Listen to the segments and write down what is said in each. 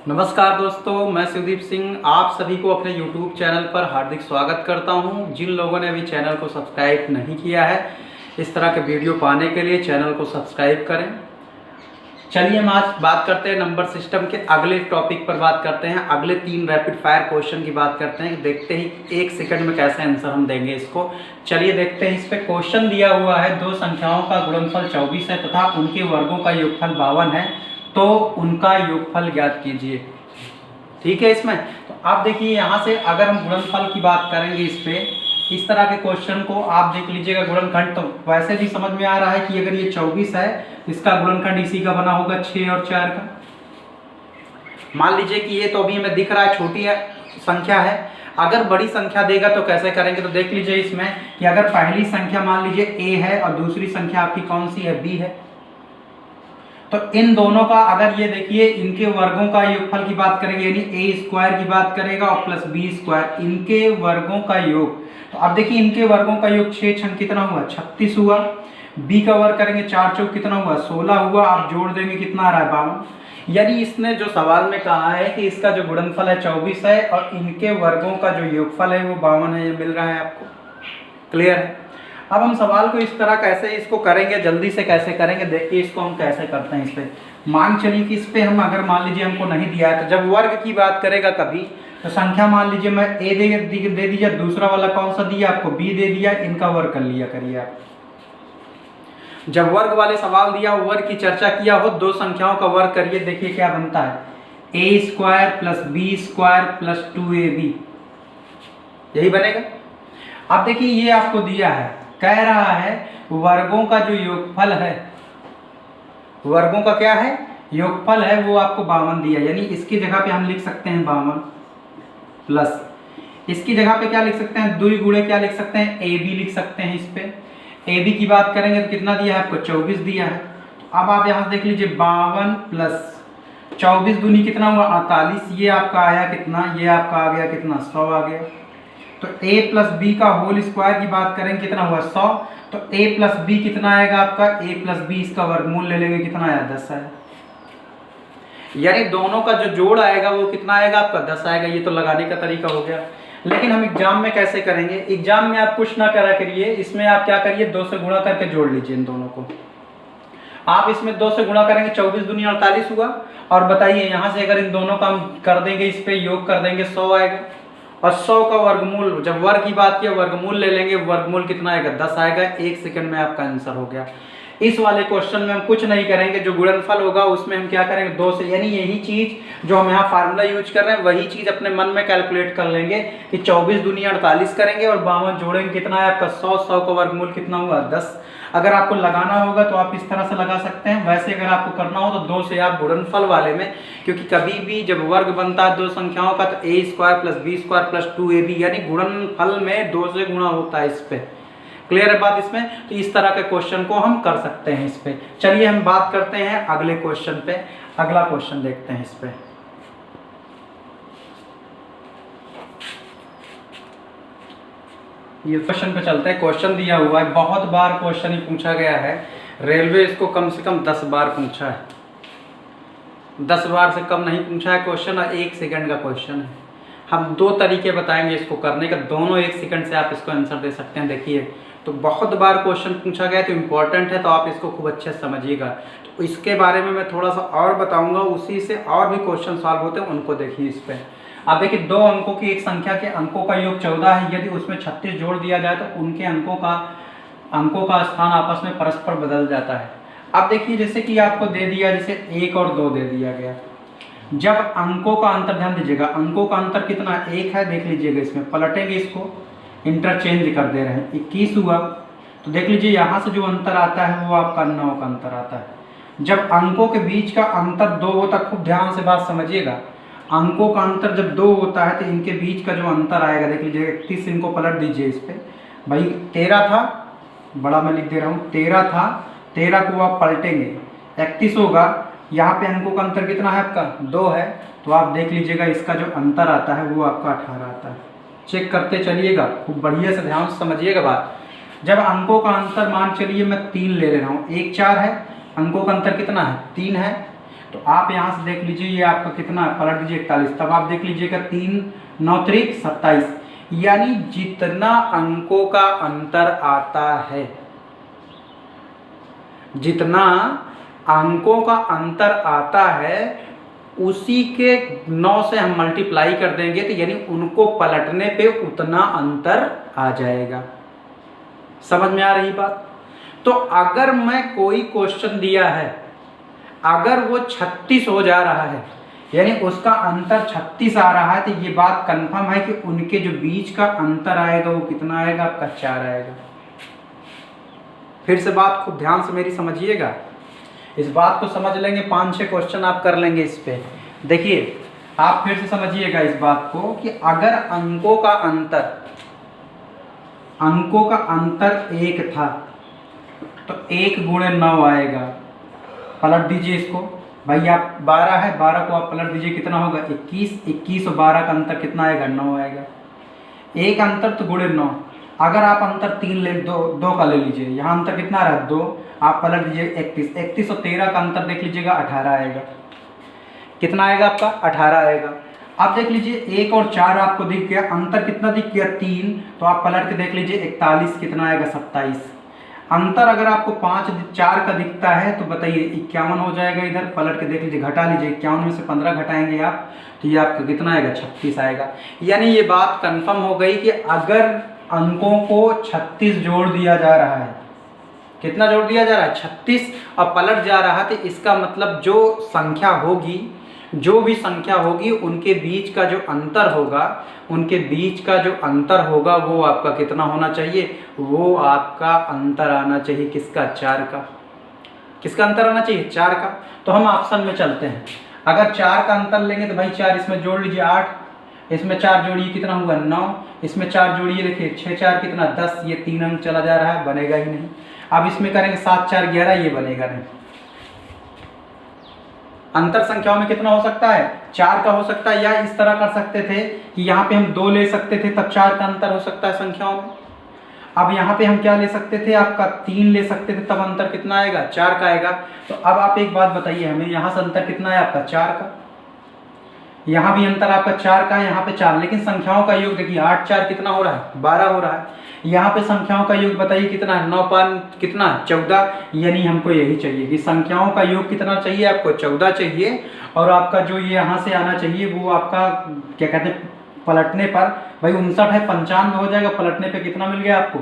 नमस्कार दोस्तों, मैं शिवदीप सिंह आप सभी को अपने YouTube चैनल पर हार्दिक स्वागत करता हूं। जिन लोगों ने अभी चैनल को सब्सक्राइब नहीं किया है, इस तरह के वीडियो पाने के लिए चैनल को सब्सक्राइब करें। चलिए हम आज बात करते हैं नंबर सिस्टम के अगले टॉपिक पर बात करते हैं। अगले 3 रैपिड फायर क्वेश्चन की बात करते हैं। देखते ही 1 सेकंड में कैसे आंसर हम देंगे इसको। चलिए देखते हैं। इस पे क्वेश्चन दिया हुआ है, 2 संख्याओं का गुणनफल 24 है तथा उनके वर्गों का योगफल 52 है, तो उनका योगफल ज्ञात कीजिए। ठीक है। इसमें तो आप देखिए, यहाँ से अगर हम गुणनफल की बात करेंगे इस पे, इस तरह के क्वेश्चन को आप देख लीजिएगा। गुणनखंड तो वैसे भी समझ में आ रहा है कि अगर ये 24 है, इसका गुणनखंड इसी का बना होगा 6 और 4 का। मान लीजिए कि ये तो अभी हमें दिख रहा है छोटी है संख्या है। अगर बड़ी संख्या देगा तो कैसे करेंगे, तो देख लीजिए इसमें कि अगर पहली संख्या मान लीजिए a है और दूसरी संख्या आपकी कौन सी है, b है, तो इन दोनों का अगर ये देखिए इनके वर्गों का योगफल की बात करेंगे, यानी a स्क्वायर की बात करेगा और प्लस b स्क्वायर, इनके वर्गों का योग। तो अब देखिए इनके वर्गों का योग 6 छंग कितना हुआ, 36 हुआ। b का वर्ग करेंगे 4 चौक कितना हुआ, 16 हुआ। आप जोड़ देंगे कितना आ रहा है, 52। यानी इसने जो सवाल में कहा है कि इसका जो गुणनफल है 24 है और इनके वर्गों का जो योगफल है वो 52 है। ये मिल रहा है आपको, क्लियर है। अब हम सवाल को इस तरह कैसे इसको करेंगे, जल्दी से कैसे करेंगे, देखिए इसको हम कैसे करते हैं। इस पे मान चलिए कि इस पे हम अगर मान लीजिए हमको नहीं दिया है, तो जब वर्ग की बात करेगा कभी, तो संख्या मान लीजिए मैं a दे दीजिए, दूसरा वाला कौन सा दिया आपको, b दे दिया, इनका वर्ग कर लिया करिए आप। जब वर्ग वाले सवाल दिया, वर्ग की चर्चा किया हो, 2 संख्याओं का वर्ग करिए, देखिए क्या बनता है, a square plus b square plus 2ab, यही बनेगा। अब देखिए ये आपको दिया है, कह रहा है वर्गों का जो योगफल है, वर्गों का क्या है, योगफल है, वो आपको 52 दिया। यानी इसकी जगह पे हम लिख सकते हैं 52 प्लस इसकी जगह पे क्या लिख सकते हैं, 2 गुणे क्या लिख सकते हैं, ए बी लिख सकते हैं। इस पे ए बी की बात करेंगे तो कितना दिया है आपको, 24 दिया है। तो अब आप यहाँ देख लीजिए 52 प्लस 24 दूनी कितना हुआ, 48। ये आपका आया कितना, ये आपका आ गया कितना, 100 आ गया। तो a प्लस बी का होल स्क्वायर की बात करेंगे कितना हुआ, 100। तो a प्लस बी कितना आएगा आपका, a प्लस बी, इसका वर्गमूल ले लेंगे कितना आया, 10 आया। यानी दोनों का जो जोड़ आएगा वो कितना आएगा आपका, 10 आएगा। ये तो लगाने का तरीका हो गया। लेकिन हम एग्जाम में कैसे करेंगे, एग्जाम में आप कुछ ना करा करिए, इसमें आप क्या करिए, 2 से गुणा करके जोड़ लीजिए इन दोनों को। आप इसमें 2 से गुणा करेंगे, 24 दूनी 48 हुआ। और बताइए यहाँ से अगर इन दोनों का हम कर देंगे, इस पे योग कर देंगे, 100 आएगा। और 100 का वर्गमूल, जब वर्ग की बात की वर्गमूल ले लेंगे, वर्गमूल कितना आएगा, 10 आएगा। 1 सेकंड में आपका आंसर हो गया। इस वाले क्वेश्चन में हम कुछ नहीं करेंगे, जो गुणनफल होगा उसमें हम क्या करेंगे, 2 से, यानी यही चीज जो हम यहाँ फार्मूला यूज कर रहे हैं वही चीज अपने मन में कैलकुलेट कर लेंगे कि 24 दूनी 48 करेंगे और 52 जोड़ेंगे, कितना है आपका 100। 100 का वर्गमूल कितना हुआ, 10। अगर आपको लगाना होगा तो आप इस तरह से लगा सकते हैं। वैसे अगर आपको करना हो तो 2 से आप गुणनफल वाले में, क्योंकि कभी भी जब वर्ग बनता है 2 संख्याओं का तो a square plus b square plus 2ab, यानी गुणनफल में 2 से गुणा होता है। इस पे क्लियर है बात इसमें। तो इस तरह के क्वेश्चन को हम कर सकते हैं इस पे। चलिए हम बात करते हैं अगले क्वेश्चन पे। अगला क्वेश्चन देखते हैं इस पे। ये क्वेश्चन पे चलते हैं। क्वेश्चन दिया हुआ है, बहुत बार क्वेश्चन ही पूछा गया है। रेलवे इसको कम से कम 10 बार पूछा है, 10 बार से कम नहीं पूछा है क्वेश्चन, और 1 सेकंड का क्वेश्चन है। हम 2 तरीके बताएंगे इसको करने का, दोनों 1 सेकंड से आप इसको आंसर दे सकते हैं। देखिए तो बहुत बार क्वेश्चन पूछा गया है, तो इम्पोर्टेंट है, तो आप इसको खूब अच्छे से समझिएगा। तो इसके बारे में मैं थोड़ा सा और बताऊंगा, उसी से और भी क्वेश्चन सॉल्व होते हैं, उनको देखिए। इस पे आप देखिए 2 अंकों की एक संख्या के अंकों का योग 14 है। यदि उसमें 36 जोड़ दिया जाए तो उनके अंकों का स्थान आपस में परस्पर बदल जाता है। अब देखिए जैसे कि आपको दे दिया, जैसे 1 और 2 दे दिया गया। जब अंकों का अंतर, ध्यान दीजिएगा, अंकों का अंतर कितना, 1 है। देख लीजिएगा इसमें पलटेंगे, इसको इंटरचेंज कर दे रहे हैं, 21 हुआ। तो देख लीजिए यहाँ से जो अंतर आता है वो आपका 9 का अंतर आता है। जब अंकों के बीच का अंतर 2 होता है, खूब ध्यान से बात समझिएगा, अंकों का अंतर जब 2 होता है तो इनके बीच का जो अंतर आएगा, देख लीजिए 31, इनको पलट दीजिए इस पे भाई। 13 था, बड़ा मैं लिख दे रहा हूँ, 13 था, 13 को आप पलटेंगे 31 होगा। यहाँ पे अंकों का अंतर कितना है आपका, 2 है। तो आप देख लीजिएगा इसका जो अंतर आता है वो आपका 18 आता है। चेक करते चलिएगा, खूब बढ़िया से ध्यान से समझिएगा बात। जब अंकों का अंतर मान चलिए मैं 3 ले रहा हूँ, 1 4 है, अंकों का अंतर कितना है, 3 है। तो आप यहाँ से देख लीजिए ये आपका कितना है, पलट दीजिए 41, तब आप देख लीजिएगा 3 9 त्रिक 27, यानी जितना अंकों का अंतर आता है, जितना अंकों का अंतर आता है उसी के 9 से हम मल्टीप्लाई कर देंगे, तो यानी उनको पलटने पे उतना अंतर आ जाएगा। समझ में आ रही बात? तो अगर मैं कोई क्वेश्चन दिया है, अगर वो 36 हो जा रहा है, यानी उसका अंतर 36 आ रहा है, तो ये बात कंफर्म है कि उनके जो बीच का अंतर आएगा वो कितना आएगा, आपका 4 आएगा। फिर से बात खूब ध्यान से मेरी समझिएगा, इस बात को समझ लेंगे, 5-6 क्वेश्चन आप कर लेंगे इस पे। देखिए आप फिर से समझिएगा इस बात को कि अगर अंकों का अंतर 1 था तो 1 गुणे 9 आएगा। पलट दीजिए इसको भाई, आप 12 है, 12 को आप पलट दीजिए, कितना होगा 21, 21 और 12 का अंतर कितना आएगा, 9 आएगा। एक अंतर तो गुणे 9, अगर आप अंतर 3 ले, 2 का ले लीजिए, यहाँ अंतर कितना आ रहा है 2, आप पलट दीजिए 31, 31 और 13 का अंतर देख लीजिएगा 18 आएगा। कितना आएगा आपका, 18 आएगा। अब देख लीजिए 1 और 4 आपको दिख गया, अंतर कितना दिख गया 3, तो आप पलट के देख लीजिए 41 कितना आएगा 27। अंतर अगर आपको 4 का दिखता है तो बताइए 51 हो जाएगा। इधर पलट के देख लीजिए, घटा लीजिए, 51 में से 15 घटाएंगे आप तो ये आपका कितना आएगा 36 आएगा। यानी ये बात कंफर्म हो गई कि अगर अंकों को 36 जोड़ दिया जा रहा है, कितना जोड़ दिया जा रहा है 36, और पलट जा रहा है, तो इसका मतलब जो संख्या होगी, जो भी संख्या होगी उनके बीच का जो अंतर होगा, उनके बीच का जो अंतर होगा वो आपका कितना होना चाहिए, वो आपका अंतर आना चाहिए किसका, 4 का। किसका अंतर आना चाहिए, 4 का। तो हम ऑप्शन में चलते हैं, अगर 4 का अंतर लेंगे तो भाई 4 इसमें जोड़ लीजिए 8, इसमें 4 जोड़िए कितना हुआ 9, इसमें 4 जोड़िए देखिए 6 4 कितना 10, ये 3 अंक चला जा रहा है, बनेगा ही नहीं। अब इसमें करेंगे 7 4 11, ये बनेगा नहीं। अंतर संख्याओं में कितना हो सकता है, 4 का हो सकता है, या इस तरह कर सकते थे कि यहाँ पे हम 2 ले सकते थे, तब 4 का अंतर हो सकता है संख्याओं में। अब यहाँ पे हम क्या ले सकते थे, आपका 3 ले सकते थे, तब अंतर कितना आएगा, 4 का आएगा। तो अब आप एक बात बताइए हमें, यहाँ से अंतर कितना है आपका 4 का, यहाँ भी अंतर आपका 4 का है, यहाँ पे 4, लेकिन संख्याओं का योग देखिए 8 4 कितना हो रहा है, 12 हो रहा है। यहाँ पे संख्याओं का योग बताइए कितना है, 9 5 कितना 14, यानी हमको यही चाहिए कि संख्याओं का योग कितना चाहिए आपको, 14 चाहिए। और आपका जो ये यहाँ से आना चाहिए वो आपका क्या कहते हैं, पलटने पर भाई 59 है, 95 हो जाएगा, पलटने पे कितना मिल गया आपको,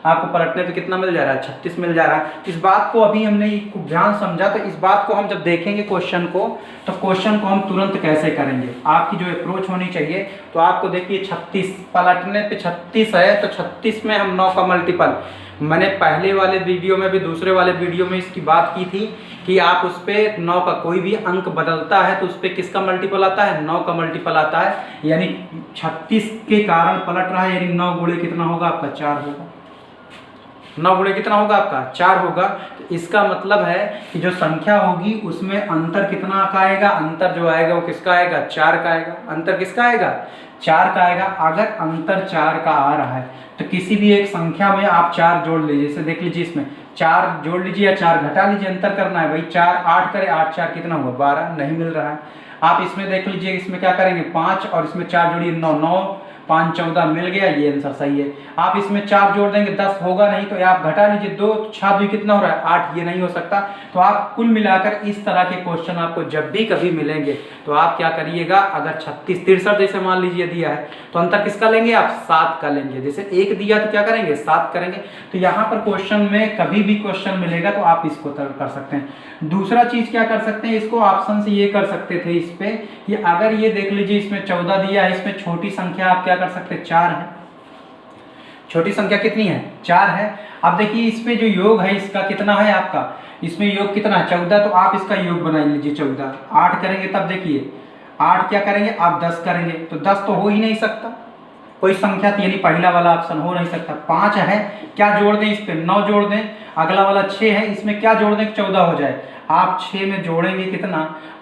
आपको पलटने पे कितना मिल जा रहा है, 36 मिल जा रहा है। इस बात को अभी हमने ध्यान समझा, तो इस बात को हम जब देखेंगे क्वेश्चन को, तो क्वेश्चन को हम तुरंत कैसे करेंगे, आपकी जो अप्रोच होनी चाहिए। तो आपको देखिए 36 पलटने पे 36 है, तो 36 में हम 9 का मल्टीपल, मैंने पहले वाले वीडियो में भी दूसरे वाले वीडियो में इसकी बात की थी कि आप उस पर 9 का कोई भी अंक बदलता है तो उस पर किसका मल्टीपल आता है, 9 का मल्टीपल आता है। यानी 36 के कारण पलट रहा है, यानी 9 गुणे कितना होगा आपका 4 होगा, 9 गुणे कितना होगा आपका 4 होगा। तो इसका मतलब है कि जो संख्या होगी उसमें अंतर कितना का आएगा, अंतर जो आएगा वो किसका आएगा, 4 का आएगा। अंतर किसका आएगा, 4 का आएगा। अगर अंतर 4 का आ रहा है तो किसी भी एक संख्या में आप 4 जोड़ लीजिए, जैसे देख लीजिए इसमें 4 जोड़ लीजिए या 4 घटा लीजिए, अंतर करना है भाई। 4 8 करे, 8 4 कितना हुआ 12, नहीं मिल रहा है। आप इसमें देख लीजिए, इसमें क्या करेंगे 5 और इसमें 4 जोड़िए 9, 9 5 14 मिल गया, ये आंसर सही है। आप इसमें 4 जोड़ देंगे 10 होगा नहीं, तो आप घटा लीजिए 2 6 2 कितना हो रहा है 8, ये नहीं हो सकता। तो आप कुल मिलाकर इस तरह के क्वेश्चन आपको जब भी कभी मिलेंगे तो आप क्या करिएगा, अगर 36 63 जैसे मान लीजिए दिया है तो अंतर किसका लेंगे आप, 7 का लेंगे। जैसे 1 दिया तो क्या करेंगे 7 करेंगे। तो यहाँ पर क्वेश्चन में कभी भी क्वेश्चन मिलेगा तो आप इसको कर सकते हैं। दूसरा चीज क्या कर सकते हैं, इसको ऑप्शन से ये कर सकते थे इस पे कि अगर ये देख लीजिए इसमें 14 दिया है, इसमें छोटी संख्या आप क्या कर सकते हैं 4 है, छोटी संख्या कितनी है 4 है। अब देखिए इस पे जो योग है इसका कितना है आपका, इसमें योग कितना है 14, तो आप इसका योग बना लीजिए 14। 8 करेंगे तब देखिए 8 क्या करेंगे आप 10 करेंगे, तो 10 तो हो ही नहीं सकता कोई संख्या, तो यानी पहला वाला ऑप्शन हो नहीं सकता। 5 है, क्या जोड़ दें इस पे 9 जोड़ दें, अगला वाला 6 है, इसमें क्या जोड़ दें 14 हो जाए। आप 6 में जोड़ेंगे कितना,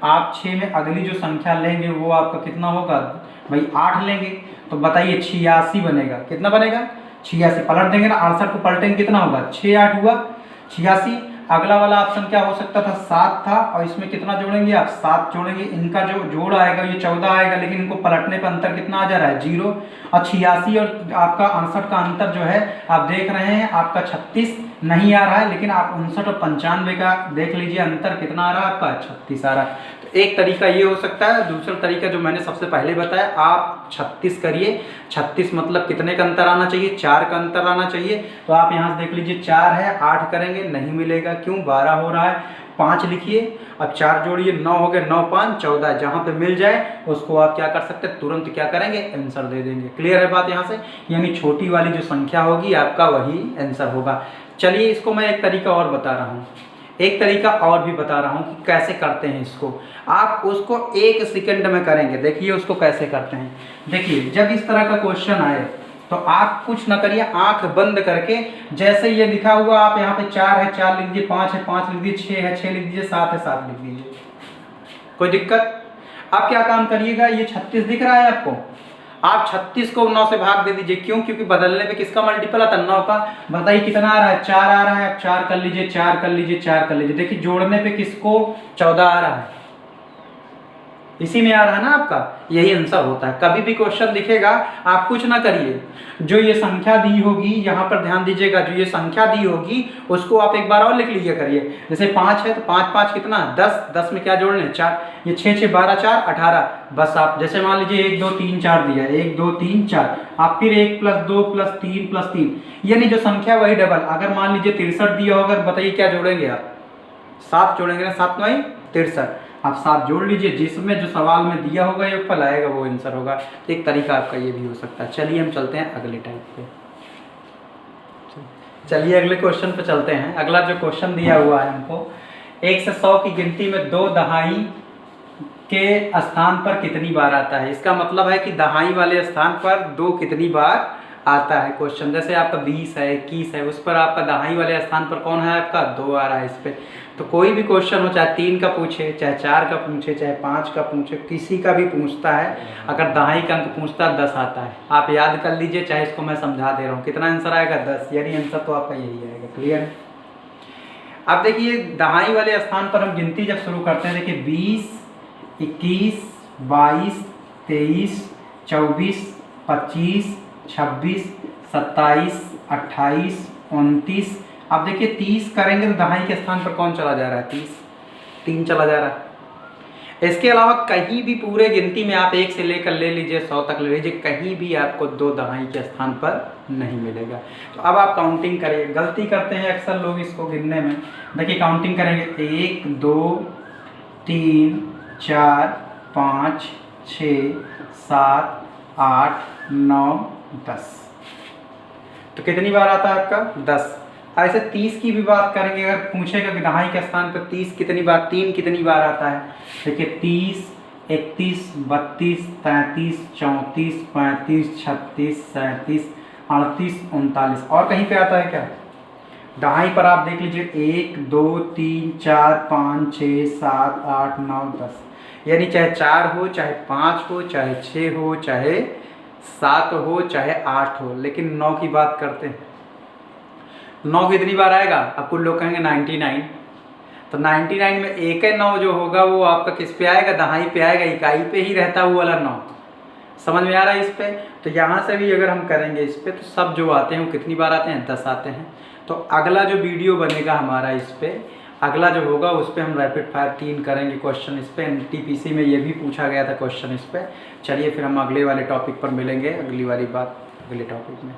आप 6 में अगली जो संख्या लेंगे वो आपका कितना होगा भाई 8 लेंगे, तो बताइए 86 बनेगा। कितना बनेगा 86, पलट देंगे ना 68 को पलटेंगे कितना होगा 6 8 हुआ 86। अगला वाला ऑप्शन क्या हो सकता था, 7 था, और इसमें कितना जोड़ेंगे आप, 7 जोड़ेंगे, इनका जो जोड़ आएगा ये 14 आएगा, लेकिन इनको पलटने पर अंतर कितना आ जा रहा है, 0। और 86 और आपका 68 का अंतर जो है आप देख रहे हैं, आपका 36 नहीं आ रहा है, लेकिन आप 59 और 95 का देख लीजिए अंतर कितना आ रहा है आपका, 36 आ रहा है। तो एक तरीका ये हो सकता है। दूसरा तरीका जो मैंने सबसे पहले बताया, आप 36 करिए। 36 मतलब कितने का अंतर आना चाहिए, 4 का अंतर आना चाहिए। तो आप यहाँ से देख लीजिए 4 है, 8 करेंगे नहीं मिलेगा, क्यों, 12 हो रहा है। 5 लिखिए, अब 4 जोड़िए, 9 हो गए, 9 5 14, जहाँ पे मिल जाए उसको आप क्या कर सकते हैं, तुरंत क्या करेंगे, आंसर दे देंगे। क्लियर है बात यहाँ से, यानी छोटी वाली जो संख्या होगी आपका वही आंसर होगा। चलिए इसको मैं एक तरीका और बता रहा हूँ, एक तरीका और भी बता रहा हूँ कि कैसे करते हैं इसको। आप उसको 1 सेकंड में करेंगे, देखिए उसको कैसे करते हैं। देखिए जब इस तरह का क्वेश्चन आए तो आप कुछ ना करिए, आंख बंद करके, जैसे ये लिखा हुआ आप यहाँ पे 4 है 4 लिख दीजिए, 5 है 5 लिख दीजिए, 6 है 6 लिख दीजिए, 7 है 7 लिख दीजिए, कोई दिक्कत। आप क्या काम करिएगा, ये 36 दिख रहा है आपको, आप 36 को 9 से भाग दे दीजिए, क्यों, क्योंकि बदलने पे किसका मल्टीपल आता है, 9 का। बताइए कितना आ रहा है, 4 आ रहा है, आप 4 कर लीजिए, 4 कर लीजिए, 4 कर लीजिए। देखिए जोड़ने पे किसको, 14 आ रहा है, इसी में आ रहा है ना आपका, यही आंसर होता है। कभी भी क्वेश्चन दिखेगा आप कुछ ना करिए, जो ये संख्या दी होगी यहाँ पर ध्यान दीजिएगा, जो ये संख्या दी होगी उसको आप एक बार और लिख लीजिए करिए। जैसे 5 है तो 5 5 कितना, 10, 10 में क्या जोड़ने, 4, ये 6 6 12 4 18। बस आप जैसे मान लीजिए 1 2 3 4 दिया, 1 2 3 4, आप फिर 1 + 2 + 3 + 3, यानी जो संख्या वही डबल। अगर मान लीजिए 63 दिया होगा, बताइए क्या जोड़ेंगे आप, 7 जोड़ेंगे ना, 7 9 63, आप 7 जोड़ लीजिए, जिसमें जो सवाल में दिया होगा ये फल आएगा वो आंसर होगा। एक तरीका आपका ये भी हो सकता है। चलिए हम चलते हैं अगले टाइप पे, चलिए अगले क्वेश्चन पे चलते हैं। अगला जो क्वेश्चन दिया हुआ है हमको, 1 से 100 की गिनती में 2 दहाई के स्थान पर कितनी बार आता है। इसका मतलब है कि दहाई वाले स्थान पर 2 कितनी बार आता है क्वेश्चन। जैसे आपका 20 है 21 है, उस पर आपका दहाई वाले स्थान पर कौन है आपका, 2 आ रहा है इस पर। तो कोई भी क्वेश्चन हो, चाहे 3 का पूछे, चाहे 4 का पूछे, चाहे 5 का पूछे, किसी का भी पूछता है, अगर दहाई का अंक पूछता है 10 आता है। आप याद कर लीजिए, चाहे इसको मैं समझा दे रहा हूँ, कितना आंसर आएगा, 10, यानी आंसर तो आपका यही आएगा। क्लियर है। अब देखिए दहाई वाले स्थान पर हम गिनती जब शुरू करते हैं, देखिए 20 21 22 23 24 25 26 27 28 29। अब देखिए 30 करेंगे तो दहाई के स्थान पर कौन चला जा रहा है, 3 चला जा रहा है। इसके अलावा कहीं भी पूरे गिनती में आप 1 से लेकर ले लीजिए 100 तक ले लीजिए, कहीं भी आपको 2 दहाई के स्थान पर नहीं मिलेगा। तो अब आप काउंटिंग करिए। गलती करते हैं अक्सर लोग इसको गिनने में। देखिए काउंटिंग करेंगे, 1 2 3 4 5 6 7 8 9 10। तो कितनी बार आता है आपका, 10। ऐसे 30 की भी बात करेंगे, अगर पूछेगा कि दहाई के स्थान पर 30 कितनी बार, 3 कितनी बार आता है। देखिए 30 31 32 33 34 35 36 37 38 39। और कहीं पे आता है क्या, दहाई पर आप देख लीजिए 1 2 3 4 5 6 7 8 9 10, यानी चाहे 4 हो, चाहे 5 हो, चाहे 6 हो, चाहे 7 हो, चाहे 8 हो, लेकिन 9 की बात करते हैं। 9 कितनी बार आएगा, अब कुछ लोग कहेंगे 99। तो 99 में 1 जो होगा वो आपका किस पे आएगा, दहाई पे आएगा, इकाई पे ही रहता है वो वाला 9। समझ में आ रहा है इस पे। तो यहाँ से भी अगर हम करेंगे इस पे, तो सब जो आते हैं वो कितनी बार आते हैं, 10 आते हैं। तो अगला जो वीडियो बनेगा हमारा इस पे, अगला जो होगा उस पर हम रैपिड फायर 3 करेंगे क्वेश्चन इस पे। NTPC में ये भी पूछा गया था क्वेश्चन इस पे। चलिए फिर हम अगले वाले टॉपिक पर मिलेंगे, अगली वाली बात अगले टॉपिक में।